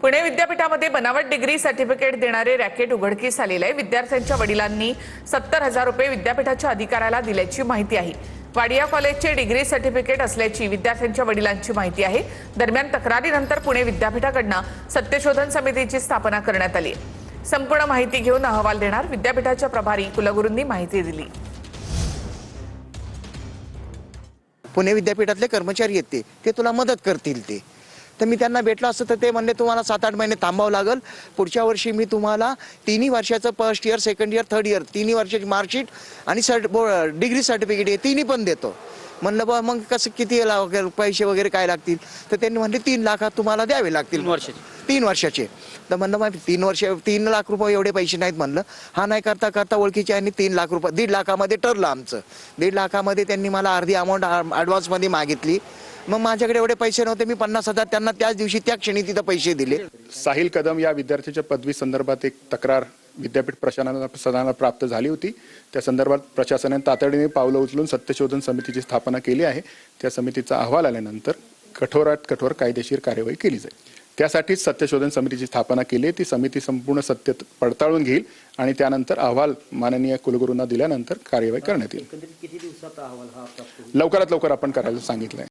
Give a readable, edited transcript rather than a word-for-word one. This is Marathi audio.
पुणे विद्यापीठामध्ये बनावट डिग्री सर्टिफिकेट देणारे रॅकेट उघडकीस आलेले आहे। विद्यार्थ्यांच्या वडिलांनी 70,000 रुपये विद्यापीठाच्या अधिकाऱ्याला दिल्याची माहिती आहे। वाडिया कॉलेजचे डिग्री सर्टिफिकेट असल्याची विद्यार्थ्यांच्या वडिलांची माहिती आहे। दरम्यान तक्रारीनंतर पुणे विद्यापीठाकडून सत्यशोधन समितीची स्थापना करण्यात आली आहे। संपूर्ण माहिती घेऊन अहवाल देणार विद्यापीठाच्या प्रभारी कुलगुरूंनी माहिती दिली। पुणे विद्यापीठातले कर्मचारी आहेत ते तुला मदत करतील तर मी त्यांना भेटलो असतं तर ते म्हणले तुम्हाला 7-8 महिने थांबावं लागेल। पुढच्या वर्षी मी तुम्हाला 3 वर्षाचं first year, second year, third year 3 वर्षाची मार्कशीट आणि डिग्री सर्टिफिकेट हे तिन्ही पण देतो। म्हणलं बा मग कसं किती पैसे वगैरे काय लागतील तर त्यांनी म्हणले 3 लाख तुम्हाला द्यावे लागतील 3 वर्षाचे। तर म्हणलं मग 3 लाख रुपये एवढे पैसे नाहीत म्हणलं। हा नाही करता करता ओळखीचे आणि 3 लाख रुपये 1.5 लाखामध्ये ठरलं आमचं। 1.5 लाखामध्ये त्यांनी मला अर्धी अमाऊंट ॲडव्हान्समध्ये मागितली। मग माझ्याकडे एवढे पैसे नव्हते, मी 50,000 त्यांना त्याच दिवशी त्या क्षणी तिथं पैसे दिले। साहिल कदम या विद्यार्थ्याच्या पदवी संदर्भात एक तक्रार विद्यापीठ प्रशासनाला प्राप्त झाली होती। त्या संदर्भात प्रशासनाने तातडीने पावलं उचलून सत्यशोधन समितीची स्थापना केली आहे। त्या समितीचा अहवाल आल्यानंतर कठोरात कठोर कायदेशीर कार्यवाही केली जाईल। त्यासाठीच सत्यशोधन समितीची स्थापना केली आहे। ती समिती संपूर्ण सत्य पडताळून घेईल आणि त्यानंतर अहवाल माननीय कुलगुरूंना दिल्यानंतर कार्यवाही करण्यात येईल। लवकरात लवकर आपण करायला सांगितलंय।